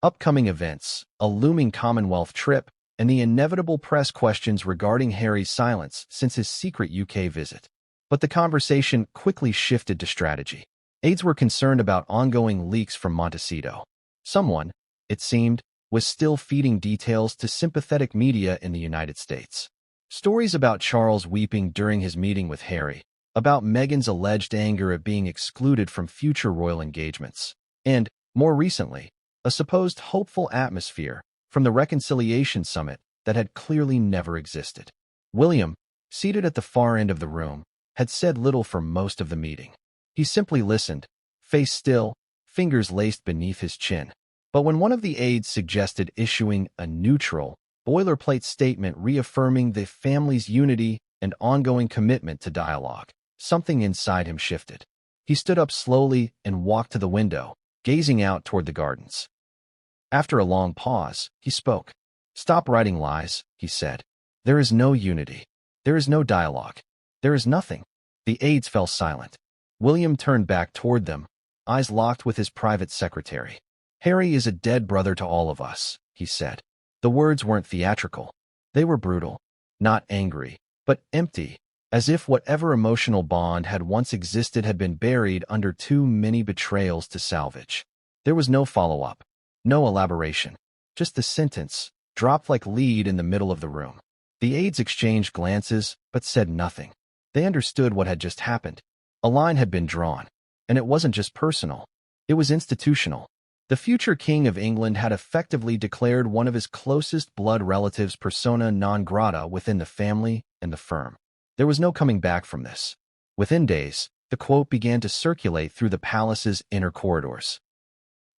upcoming events, a looming Commonwealth trip, and the inevitable press questions regarding Harry's silence since his secret UK visit. But the conversation quickly shifted to strategy. Aides were concerned about ongoing leaks from Montecito. Someone, it seemed, was still feeding details to sympathetic media in the United States. Stories about Charles weeping during his meeting with Harry, about Meghan's alleged anger at being excluded from future royal engagements, and, more recently, a supposed hopeful atmosphere from the Reconciliation Summit that had clearly never existed. William, seated at the far end of the room, had said little for most of the meeting. He simply listened, face still, fingers laced beneath his chin. But when one of the aides suggested issuing a neutral, boilerplate statement reaffirming the family's unity and ongoing commitment to dialogue, something inside him shifted. He stood up slowly and walked to the window, gazing out toward the gardens. After a long pause, he spoke. "Stop writing lies," he said. "There is no unity. There is no dialogue. There is nothing." The aides fell silent. William turned back toward them, eyes locked with his private secretary. "Harry is a dead brother to all of us," he said. The words weren't theatrical. They were brutal, not angry, but empty, as if whatever emotional bond had once existed had been buried under too many betrayals to salvage. There was no follow-up, no elaboration, just the sentence, dropped like lead in the middle of the room. The aides exchanged glances, but said nothing. They understood what had just happened. A line had been drawn, and it wasn't just personal. It was institutional. The future King of England had effectively declared one of his closest blood relatives persona non grata within the family and the firm. There was no coming back from this. Within days, the quote began to circulate through the palace's inner corridors.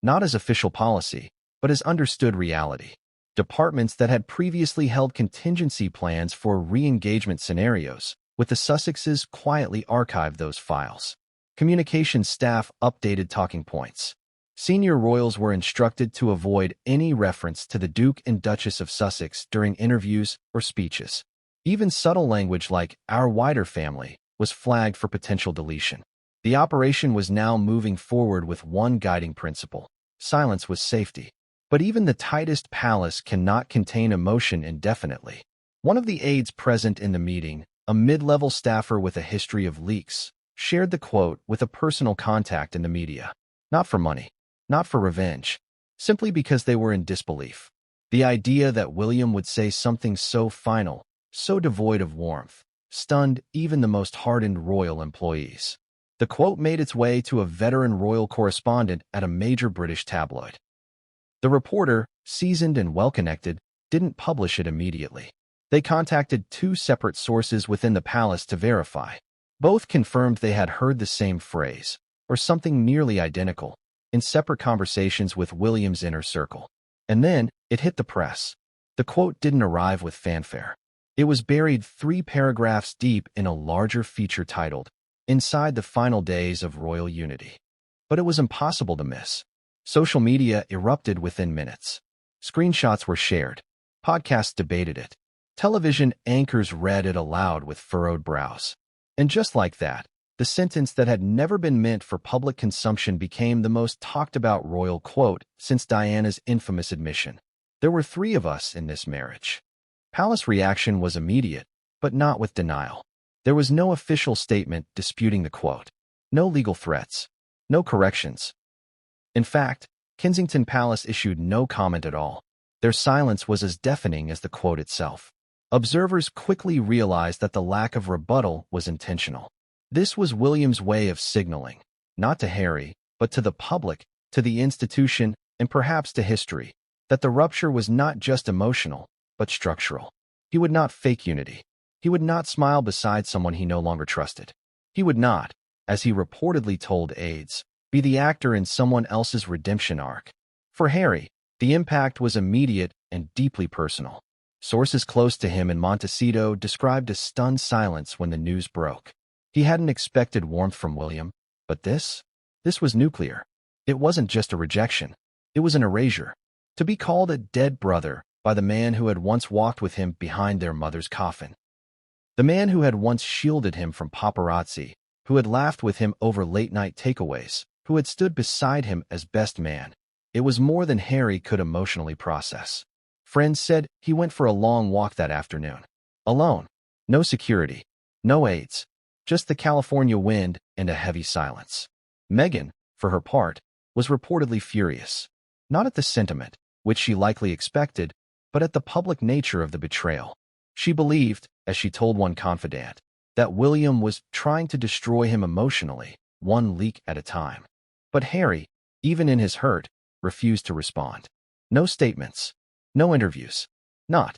Not as official policy, but as understood reality. Departments that had previously held contingency plans for re-engagement scenarios, with the Sussexes quietly archived those files. Communications staff updated talking points. Senior royals were instructed to avoid any reference to the Duke and Duchess of Sussex during interviews or speeches. Even subtle language like "our wider family" was flagged for potential deletion. The operation was now moving forward with one guiding principle: silence was safety. But even the tightest palace cannot contain emotion indefinitely. One of the aides present in the meeting, a mid-level staffer with a history of leaks, shared the quote with a personal contact in the media. Not for money. Not for revenge, simply because they were in disbelief. The idea that William would say something so final, so devoid of warmth, stunned even the most hardened royal employees. The quote made its way to a veteran royal correspondent at a major British tabloid. The reporter, seasoned and well-connected, didn't publish it immediately. They contacted two separate sources within the palace to verify. Both confirmed they had heard the same phrase, or something nearly identical, in separate conversations with William's inner circle. And then, it hit the press. The quote didn't arrive with fanfare. It was buried 3 paragraphs deep in a larger feature titled, "Inside the Final Days of Royal Unity." But it was impossible to miss. Social media erupted within minutes. Screenshots were shared. Podcasts debated it. Television anchors read it aloud with furrowed brows. And just like that, the sentence that had never been meant for public consumption became the most talked-about royal quote since Diana's infamous admission. "There were 3 of us in this marriage." Palace reaction was immediate, but not with denial. There was no official statement disputing the quote. No legal threats. No corrections. In fact, Kensington Palace issued no comment at all. Their silence was as deafening as the quote itself. Observers quickly realized that the lack of rebuttal was intentional. This was William's way of signaling, not to Harry, but to the public, to the institution, and perhaps to history, that the rupture was not just emotional, but structural. He would not fake unity. He would not smile beside someone he no longer trusted. He would not, as he reportedly told aides, be the actor in someone else's redemption arc. For Harry, the impact was immediate and deeply personal. Sources close to him in Montecito described a stunned silence when the news broke. He hadn't expected warmth from William, but this was nuclear. It wasn't just a rejection. It was an erasure. To be called a dead brother by the man who had once walked with him behind their mother's coffin. The man who had once shielded him from paparazzi, who had laughed with him over late-night takeaways, who had stood beside him as best man. It was more than Harry could emotionally process. Friends said he went for a long walk that afternoon. Alone. No security. No aides. Just the California wind and a heavy silence. Meghan, for her part, was reportedly furious. Not at the sentiment, which she likely expected, but at the public nature of the betrayal. She believed, as she told one confidant, that William was trying to destroy him emotionally, one leak at a time. But Harry, even in his hurt, refused to respond. No statements. No interviews. Not